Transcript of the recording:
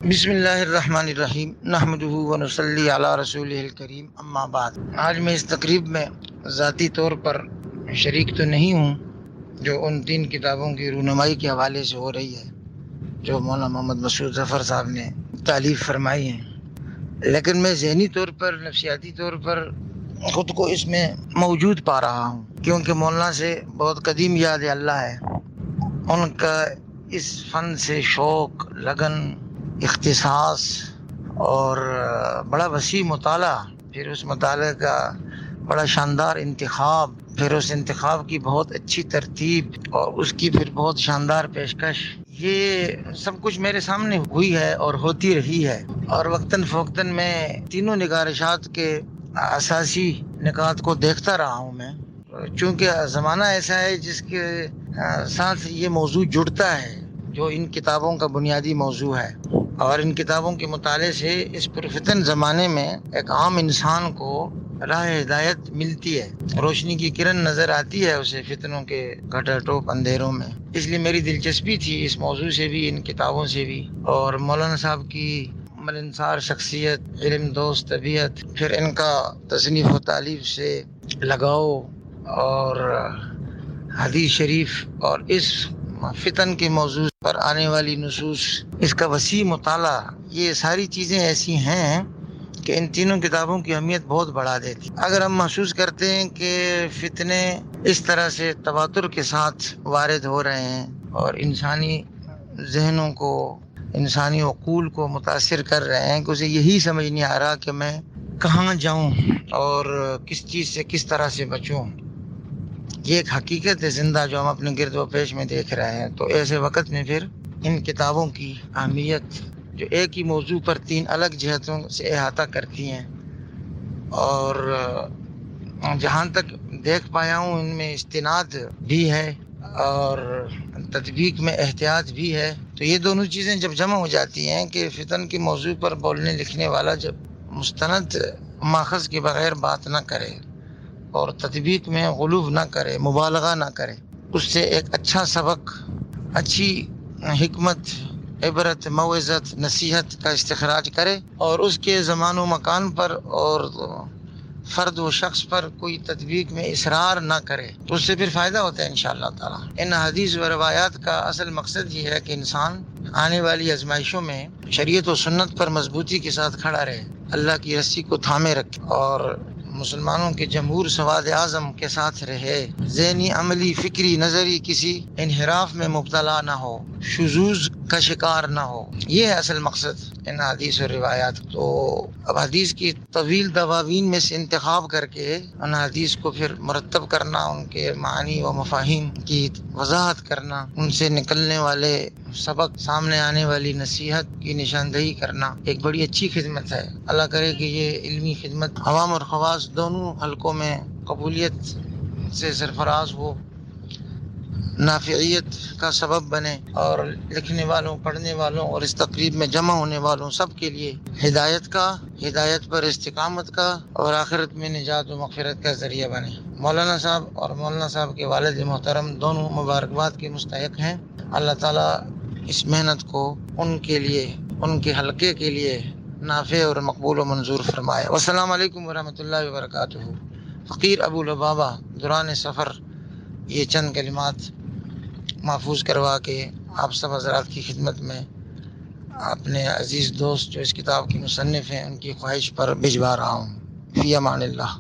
بسم اللہ الرحمن الرحیم نحمدہ ونصلی علی رسولہ الکریم اما بعد۔ آج میں اس تقریب میں ذاتی طور پر شریک تو نہیں ہوں جو ان 3 کتابوں کی رونمائی کے حوالے سے ہو رہی ہے جو مولانا محمد مسعود ظفر صاحب نے تالیف فرمائی ہیں، لیکن میں ذہنی طور پر، نفسیاتی طور پر خود کو اس میں موجود پا رہا ہوں، کیونکہ مولانا سے بہت قدیم یاد اللہ ہے۔ ان کا اس فن سے شوق، لگن، اختصاص اور بڑا وسیع مطالعہ، پھر اس مطالعے کا بڑا شاندار انتخاب، پھر اس انتخاب کی بہت اچھی ترتیب اور اس کی پھر بہت شاندار پیشکش، یہ سب کچھ میرے سامنے ہوئی ہے اور ہوتی رہی ہے، اور وقتاً فوقتاً میں تینوں نگارشات کے اساسی نکات کو دیکھتا رہا ہوں میں، چونکہ زمانہ ایسا ہے جس کے ساتھ یہ موضوع جڑتا ہے جو ان کتابوں کا بنیادی موضوع ہے، اور ان کتابوں کے مطالعے سے اس پرفتن زمانے میں ایک عام انسان کو راہ ہدایت ملتی ہے، روشنی کی کرن نظر آتی ہے اسے فتنوں کے گھٹا ٹوپ اندھیروں میں۔ اس لیے میری دلچسپی تھی اس موضوع سے بھی، ان کتابوں سے بھی، اور مولانا صاحب کی ملنسار شخصیت، علم دوست طبیعت، پھر ان کا تصنیف و تالیف سے لگاؤ، اور حدیث شریف اور اس فتن کے موضوع پر آنے والی نصوص، اس کا وسیع مطالعہ، یہ ساری چیزیں ایسی ہیں کہ ان تینوں کتابوں کی اہمیت بہت بڑھا دیتی۔ اگر ہم محسوس کرتے ہیں کہ فتنے اس طرح سے تواتر کے ساتھ وارد ہو رہے ہیں اور انسانی ذہنوں کو، انسانی عقول کو متاثر کر رہے ہیں کہ اسے یہی سمجھ نہیں آ رہا کہ میں کہاں جاؤں اور کس چیز سے کس طرح سے بچوں، یہ ایک حقیقت ہے زندہ جو ہم اپنے گرد و پیش میں دیکھ رہے ہیں۔ تو ایسے وقت میں پھر ان کتابوں کی اہمیت، جو ایک ہی موضوع پر 3 الگ جہتوں سے احاطہ کرتی ہیں، اور جہاں تک دیکھ پایا ہوں ان میں استناد بھی ہے اور تطبیق میں احتیاط بھی ہے، تو یہ دونوں چیزیں جب جمع ہو جاتی ہیں کہ فتن کے موضوع پر بولنے لکھنے والا جب مستند ماخذ کے بغیر بات نہ کرے اور تطبیق میں غلو نہ کرے، مبالغہ نہ کرے، اس سے ایک اچھا سبق، اچھی حکمت، عبرت، موعظت، نصیحت کا استخراج کرے، اور اس کے زمان و مکان پر اور فرد و شخص پر کوئی تطبیق میں اصرار نہ کرے، تو اس سے پھر فائدہ ہوتا ہے انشاءاللہ تعالی۔ ان حدیث و روایات کا اصل مقصد یہ ہے کہ انسان آنے والی آزمائشوں میں شریعت و سنت پر مضبوطی کے ساتھ کھڑا رہے، اللہ کی رسی کو تھامے رکھے اور مسلمانوں کے جمہور سواد اعظم کے ساتھ رہے، ذہنی، عملی، فکری، نظری کسی انحراف میں مبتلا نہ ہو، شذوذ کا شکار نہ ہو، یہ ہے اصل مقصد ان حدیث و روایات۔ تو اب حدیث کی طویل دواوین میں سے انتخاب کر کے ان حدیث کو پھر مرتب کرنا، ان کے معنی و مفاہیم کی وضاحت کرنا، ان سے نکلنے والے سبق، سامنے آنے والی نصیحت کی نشاندہی کرنا ایک بڑی اچھی خدمت ہے۔ اللہ کرے کہ یہ علمی خدمت عوام اور خواص دونوں حلقوں میں قبولیت سے سرفراز ہو، نافعیت کا سبب بنے، اور لکھنے والوں، پڑھنے والوں اور اس تقریب میں جمع ہونے والوں سب کے لیے ہدایت پر استقامت کا اور آخرت میں نجات و مغفرت کا ذریعہ بنے۔ مولانا صاحب اور مولانا صاحب کے والد محترم دونوں مبارکباد کے مستحق ہیں۔ اللہ تعالیٰ اس محنت کو ان کے لیے، ان کے حلقے کے لیے نافع اور مقبول و منظور فرمائے۔ والسلام علیکم ورحمۃ اللہ وبرکاتہ۔ فقیر ابو لبابہ دوران سفر یہ چند کلمات محفوظ کروا کے آپ سب حضرات کی خدمت میں اپنے عزیز دوست جو اس کتاب کے مصنف ہیں ان کی خواہش پر بھجوا رہا ہوں۔ فی امان اللہ۔